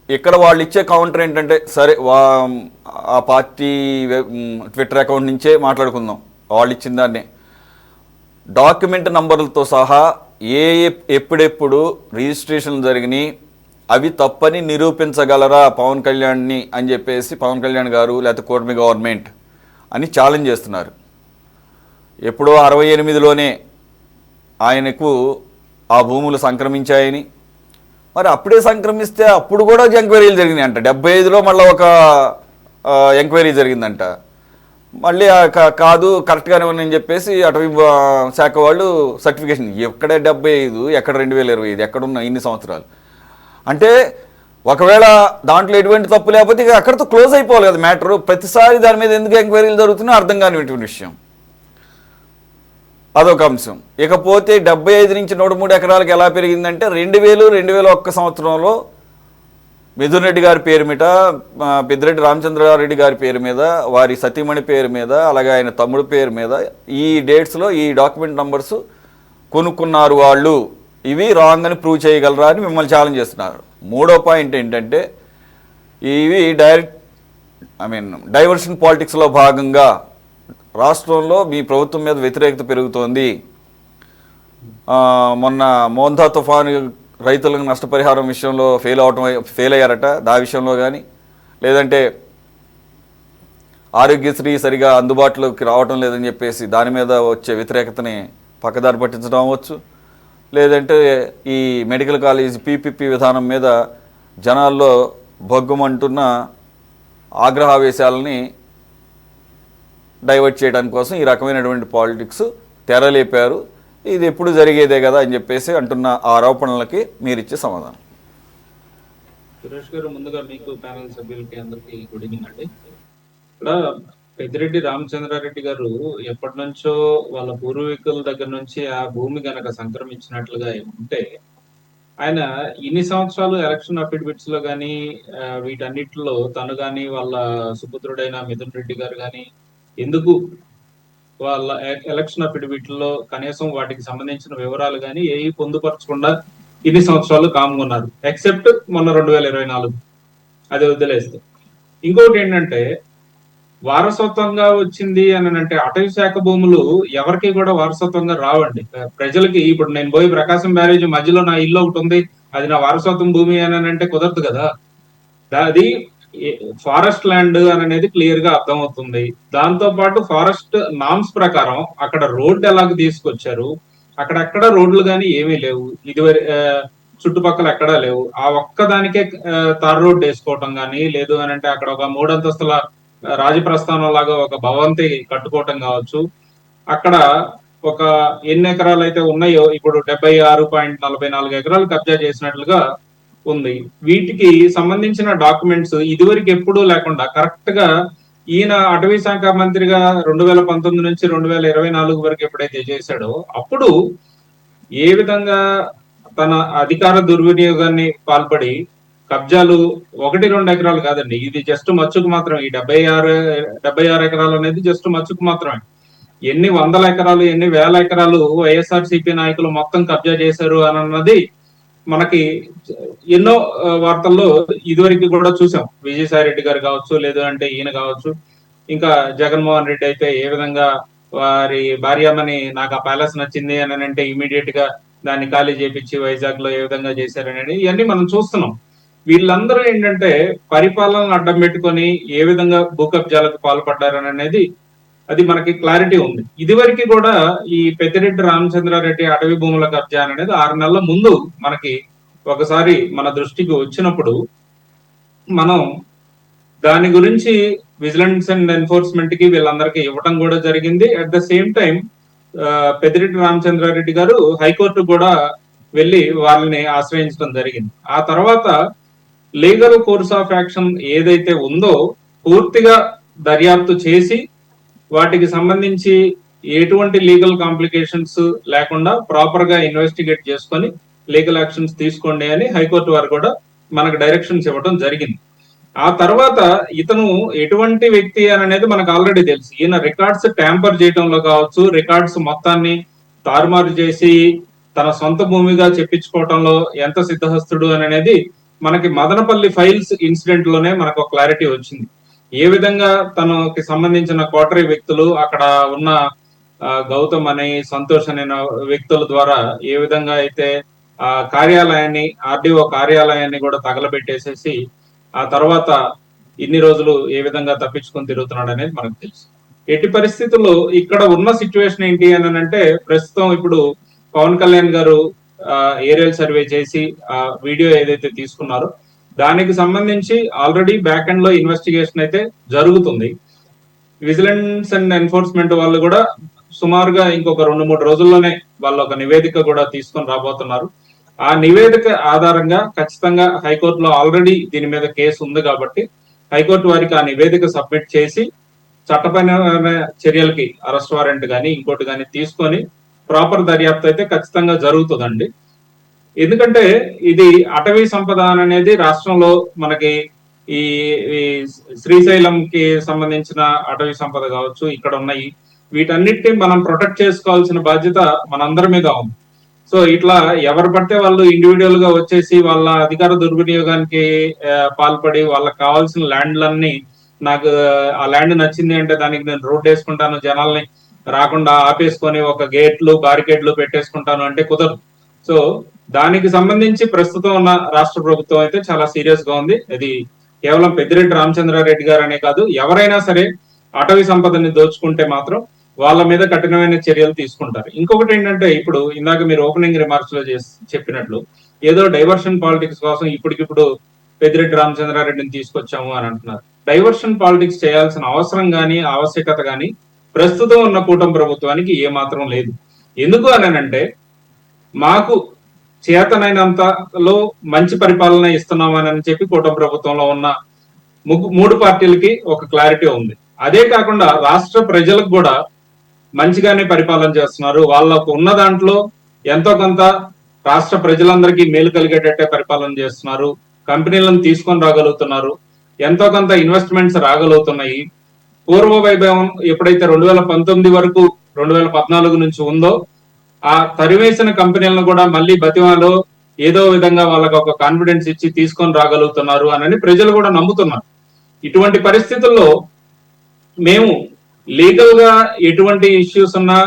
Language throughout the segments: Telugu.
ఇక్కడ వాళ్ళు ఇచ్చే కౌంటర్ ఏంటంటే, సరే ఆ పార్టీ ట్విట్టర్ అకౌంట్ నుంచే మాట్లాడుకుందాం, వాళ్ళు ఇచ్చిన దాన్ని డాక్యుమెంట్ నంబర్లతో సహా ఏ ఎప్పుడెప్పుడు రిజిస్ట్రేషన్లు జరిగినాయి అవి తప్పని నిరూపించగలరా పవన్ కళ్యాణ్ని అని చెప్పేసి పవన్ కళ్యాణ్ గారు లేకపోతే కూటమి గవర్నమెంట్ అని ఛాలెంజ్ చేస్తున్నారు. ఎప్పుడో 68లోనే ఆయనకు ఆ భూములు సంక్రమించాయని, మరి అప్పుడే సంక్రమిస్తే అప్పుడు కూడా ఎంక్వైరీలు జరిగినాయి అంట. 75లో మళ్ళీ ఒక ఎంక్వైరీ జరిగిందంట. మళ్ళీ కాదు కరెక్ట్గానే ఉన్నాయని చెప్పేసి అటవీ శాఖ వాళ్ళు సర్టిఫికేషన్, ఎక్కడ 75 ఎక్కడ 2025 ఎక్కడున్న ఇన్ని సంవత్సరాలు అంటే, ఒకవేళ దాంట్లో ఎటువంటి తప్పు లేకపోతే ఇక అక్కడితో క్లోజ్ అయిపోవాలి కదా మ్యాటరు. ప్రతిసారి దాని మీద ఎందుకు ఎంక్వైరీలు జరుగుతున్నాయో అర్థం కానిటువంటి విషయం. అదొక అంశం. ఇకపోతే 75 నుంచి 103 ఎకరాలకు ఎలా పెరిగిందంటే 2001 సంవత్సరంలో మిథున్ రెడ్డి గారి పేరు మీద, పెద్దిరెడ్డి రామచంద్రారెడ్డి గారి పేరు మీద, వారి సతీమణి పేరు మీద, అలాగే ఆయన తమ్ముడు పేరు మీద ఈ డేట్స్లో ఈ డాక్యుమెంట్ నంబర్స్ కొనుక్కున్నారు వాళ్ళు. ఇవి రాంగ్ అని ప్రూవ్ చేయగలరా అని మిమ్మల్ని ఛాలెంజ్ చేస్తున్నారు. మూడో పాయింట్ ఏంటంటే, ఇవి డైవర్షన్ పాలిటిక్స్లో భాగంగా రాష్ట్రంలో మీ ప్రభుత్వం మీద వ్యతిరేకత పెరుగుతోంది. మొన్న మోందా తుఫాను రైతులకు నష్టపరిహారం విషయంలో ఫెయిల్ అయ్యారట, దా విషయంలో కానీ, లేదంటే ఆరోగ్యశ్రీ సరిగా అందుబాటులోకి రావటం లేదని చెప్పేసి దాని మీద వచ్చే వ్యతిరేకతని పక్కదారి పట్టించడం అవ్వచ్చు, లేదంటే ఈ మెడికల్ కాలేజ్ పీపీపీ విధానం మీద జనాల్లో భగ్గుమంటున్న ఆగ్రహావేశాలని డైవర్ట్ చేయడానికి కోసం ఈ రకమైనటువంటి పాలిటిక్స్ తెరలేపారు. ఇది ఎప్పుడు జరిగేదే కదా అని చెప్పేసి అంటున్న ఆరోపణలకి మీరు ఇచ్చే సమాధానం. సురేష్ గారు, ముందుగా మీకు ప్యానల్ సభ్యులకి అందరికీ గుడ్ ఈవినింగ్ అండి. ఇక్కడ పెద్దిరెడ్డి రామచంద్రారెడ్డి గారు ఎప్పటి నుంచో వాళ్ళ పూర్వీకుల దగ్గర నుంచి ఆ భూమి గనక సంక్రమించినట్లుగా ఉంటే, ఆయన ఇన్ని సంవత్సరాలు ఎలక్షన్ అఫిడవిట్స్ లో కానీ వీటన్నిటిలో తను కానీ వాళ్ళ సుపుత్రుడైన మిథున్ రెడ్డి గారు కానీ ఎందుకు వాళ్ళ ఎలక్షన్ అఫిడవిట్లో కనీసం వాటికి సంబంధించిన వివరాలు కానీ ఏవి పొందుపరచకుండా ఇన్ని సంవత్సరాలు కామ్గున్నారు, ఎక్సెప్ట్ మొన్న 2024 అది వదిలేస్తే. ఇంకొకటి ఏంటంటే, వారసత్వంగా వచ్చింది అని అంటే అటవీ శాఖ భూములు ఎవరికి కూడా వారసత్వంగా రావండి. ప్రజలకి ఇప్పుడు నేను పోయి ప్రకాశం బ్యారేజ్ మధ్యలో నా ఇల్లు ఒకటి ఉంది, అది నా వారసత్వం భూమి అని అంటే కుదరదు కదా. అది ఫారెస్ట్ ల్యాండ్ అని అనేది క్లియర్ గా అర్థమవుతుంది. దాంతో పాటు ఫారెస్ట్ నామ్స్ ప్రకారం అక్కడ రోడ్డు ఎలాగ తీసుకొచ్చారు, అక్కడెక్కడ రోడ్లు కానీ ఏమీ లేవు, ఇదివరకు చుట్టుపక్కల ఎక్కడా లేవు. ఆ ఒక్కదానికే తార్ రోడ్డు వేసుకోవటం కానీ, లేదు అని అంటే అక్కడ ఒక 3 అంతస్తుల రాజప్రస్థానం లాగా ఒక భవంతి కట్టుకోవటం కావచ్చు. అక్కడ ఒక ఎన్ని ఎకరాలు అయితే ఉన్నాయో ఇప్పుడు 76.44 ఎకరాలు కబ్జా చేసినట్లుగా ఉంది. వీటికి సంబంధించిన డాక్యుమెంట్స్ ఇదివరకు ఎప్పుడూ లేకుండా కరెక్ట్ గా ఈయన అటవీ శాఖ మంత్రిగా 2019 నుంచి 2024 వరకు ఎప్పుడైతే చేశాడో అప్పుడు ఏ విధంగా తన అధికార దుర్వినియోగాన్ని పాల్పడి కబ్జాలు 1-2 ఎకరాలు కాదండి, ఇది జస్ట్ మచ్చుకు మాత్రం. ఈ 76 ఎకరాలు అనేది జస్ట్ మచ్చుకు మాత్రమే. ఎన్ని వందల ఎకరాలు, ఎన్ని వేల ఎకరాలు వైఎస్ఆర్సీపీ నాయకులు మొత్తం కబ్జా చేశారు అని అన్నది మనకి ఎన్నో వార్తల్లో ఇదివరకు కూడా చూసాం. విజయసాయి రెడ్డి గారు కావచ్చు, లేదు అంటే ఈయన కావచ్చు, ఇంకా జగన్మోహన్ రెడ్డి అయితే ఏ విధంగా వారి భార్యమని నాకు ఆ ప్యాలెస్ నచ్చింది అని అంటే ఇమీడియట్ గా దాన్ని ఖాళీ చేపించి వైజాగ్ లో ఏ విధంగా చేశారని ఇవన్నీ మనం చూస్తున్నాం. వీళ్ళందరూ ఏంటంటే పరిపాలనను అడ్డం పెట్టుకొని ఏ విధంగా భూ కబ్జాలకు పాల్పడ్డారని అనేది అది మనకి క్లారిటీ ఉంది. ఇదివరకు కూడా ఈ పెద్దిరెడ్డి రామచంద్రారెడ్డి అటవీ భూముల కబ్జా అనేది 6 నెలల ముందు మనకి ఒకసారి మన దృష్టికి వచ్చినప్పుడు మనం దాని గురించి విజిలెన్స్ అండ్ ఎన్ఫోర్స్మెంట్ కి వీళ్ళందరికీ ఇవ్వటం కూడా జరిగింది. At the same time Peddireddy Ramachandra Reddy గారు హైకోర్టు కూడా వెళ్ళి వాళ్ళని ఆశ్రయించడం జరిగింది. ఆ తర్వాత లీగల్ కోర్స్ ఆఫ్ యాక్షన్ ఏదైతే ఉందో పూర్తిగా దర్యాప్తు చేసి వాటికి సంబంధించి ఎటువంటి లీగల్ కాంప్లికేషన్స్ లేకుండా ప్రాపర్ గా ఇన్వెస్టిగేట్ చేసుకొని లీగల్ యాక్షన్స్ తీసుకోండి అని హైకోర్టు వారు కూడా మనకు డైరెక్షన్స్ ఇవ్వడం జరిగింది. ఆ తర్వాత ఇతను ఎటువంటి వ్యక్తి అని అనేది మనకు ఆల్రెడీ తెలుసు. ఈయన రికార్డ్స్ ట్యాంపర్ చేయడంలో కావచ్చు, రికార్డ్స్ మొత్తాన్ని తారుమారు చేసి తన సొంత భూమిగా చెప్పించుకోవటంలో ఎంత సిద్ధహస్తుడు అని అనేది మనకి మదనపల్లి ఫైల్స్ ఇన్సిడెంట్ లోనే మనకు ఒక క్లారిటీ వచ్చింది. ఏ విధంగా తనకి సంబంధించిన కోటరీ వ్యక్తులు అక్కడ ఉన్న గౌతమ్ అనే సంతోష్ అనే వ్యక్తుల ద్వారా ఏ విధంగా అయితే ఆ కార్యాలయాన్ని, ఆర్డీఓ కార్యాలయాన్ని కూడా తగలబెట్టేసేసి ఆ తర్వాత ఇన్ని రోజులు ఏ విధంగా తప్పించుకొని తిరుగుతున్నాడు అనేది మనకు తెలుసు. ఎట్టి పరిస్థితుల్లో ఇక్కడ ఉన్న సిచ్యువేషన్ ఏంటి అని అంటే, ప్రస్తుతం ఇప్పుడు పవన్ కళ్యాణ్ గారు ఏరియల్ సర్వే చేసి ఆ వీడియో ఏదైతే తీసుకున్నారో దానికి సంబంధించి ఆల్రెడీ బ్యాక్ ఎండ్ లో ఇన్వెస్టిగేషన్ అయితే జరుగుతుంది. విజిలెన్స్ అండ్ ఎన్ఫోర్స్మెంట్ వాళ్ళు కూడా సుమారుగా ఇంకొక 2-3 రోజుల్లోనే వాళ్ళు ఒక నివేదిక కూడా తీసుకొని రాబోతున్నారు. ఆ నివేదిక ఆధారంగా ఖచ్చితంగా హైకోర్టులో ఆల్రెడీ దీని మీద కేసు ఉంది కాబట్టి హైకోర్టు వారికి ఆ నివేదిక సబ్మిట్ చేసి చట్టపరమైన చర్యలకి అరెస్ట్ వారెంట్ కానీ ఇంకోటి కానీ తీసుకొని ప్రాపర్ దర్యాప్తు అయితే ఖచ్చితంగా జరుగుతుందండి. ఎందుకంటే ఇది అటవీ సంపద అనేది రాష్ట్రంలో మనకి ఈ శ్రీశైలంకి సంబంధించిన అటవీ సంపద కావచ్చు, ఇక్కడ ఉన్నాయి వీటన్నిటిని మనం ప్రొటెక్ట్ చేసుకోవాల్సిన బాధ్యత మనందరి మీద ఉంది. సో ఇట్లా ఎవరు పడితే వాళ్ళు ఇండివిజువల్ గా వచ్చేసి వాళ్ళ అధికార దుర్వినియోగానికి పాల్పడి వాళ్ళకి కావాల్సిన ల్యాండ్లన్నీ, నాకు ఆ ల్యాండ్ నచ్చింది అంటే దానికి నేను రోడ్ వేసుకుంటాను, జనాల్ని రాకుండా ఆపేసుకొని ఒక గేట్లు బారికేడ్లు పెట్టేసుకుంటాను అంటే కుదరదు. సో దానికి సంబంధించి ప్రస్తుతం ఉన్న రాష్ట్ర ప్రభుత్వం అయితే చాలా సీరియస్ గా ఉంది. ఇది కేవలం పెద్దిరెడ్డి రామచంద్రారెడ్డి గారు అనే కాదు, ఎవరైనా సరే అటవీ సంపదని దోచుకుంటే మాత్రం వాళ్ళ మీద కఠినమైన చర్యలు తీసుకుంటారు. ఇంకొకటి ఏంటంటే, ఇప్పుడు ఇందాక మీరు ఓపెనింగ్ రిమార్క్స్ లో చెప్పినట్లు ఏదో డైవర్షన్ పాలిటిక్స్ కోసం ఇప్పటికిప్పుడు పెద్దిరెడ్డి రామచంద్రారెడ్డిని తీసుకొచ్చాము అని అంటున్నారు. డైవర్షన్ పాలిటిక్స్ చేయాల్సిన అవసరం గానీ ఆవశ్యకత గానీ ప్రస్తుతం ఉన్న కూటమి ప్రభుత్వానికి ఏ మాత్రం లేదు. ఎందుకు అనంటే, మాకు చేతనైనంతలో మంచి పరిపాలన ఇస్తున్నామని చెప్పి కూటమి ప్రభుత్వంలో ఉన్న 3 పార్టీలకి ఒక క్లారిటీ ఉంది. అదే కాకుండా రాష్ట్ర ప్రజలకు కూడా మంచిగానే పరిపాలన చేస్తున్నారు. వాళ్ళకు ఉన్న దాంట్లో ఎంతో కొంత రాష్ట్ర ప్రజలందరికీ మేలు కలిగేటట్టే పరిపాలన చేస్తున్నారు. కంపెనీలను తీసుకొని రాగలుగుతున్నారు, ఎంతో కొంత ఇన్వెస్ట్మెంట్స్ రాగలుగుతున్నాయి. పూర్వ వైభవం ఎప్పుడైతే 2019 వరకు 2014 నుంచి ఉందో ఆ తరివేసిన కంపెనీలను కూడా మళ్ళీ బతిమాలో ఏదో విధంగా వాళ్ళకి ఒక కాన్ఫిడెన్స్ ఇచ్చి తీసుకొని రాగలుగుతున్నారు అని ప్రజలు కూడా నమ్ముతున్నారు. ఇటువంటి పరిస్థితుల్లో మేము లీగల్ గా ఎటువంటి ఇష్యూస్ ఉన్నా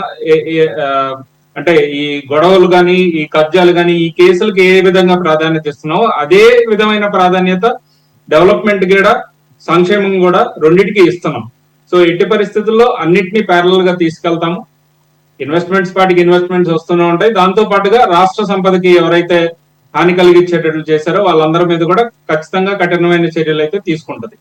అంటే ఈ గొడవలు కానీ ఈ కబ్జాలు కానీ ఈ కేసులకు ఏ విధంగా ప్రాధాన్యత ఇస్తున్నామో అదే విధమైన ప్రాధాన్యత డెవలప్మెంట్ కూడా సంక్షేమం కూడా రెండింటికి ఇస్తున్నాం. సో ఎట్టి పరిస్థితుల్లో అన్నిటినీ ప్యారలల్ గా తీసుకెళ్తాము. ఇన్వెస్ట్మెంట్స్ పార్టీకి ఇన్వెస్ట్మెంట్స్ వస్తూనే ఉంటాయి. దాంతో పాటుగా రాష్ట్ర సంపదకి ఎవరైతే హాని కలిగించేటట్లు చేశారో వాళ్ళందరి మీద కూడా ఖచ్చితంగా కఠినమైన చర్యలు అయితే తీసుకుంటది.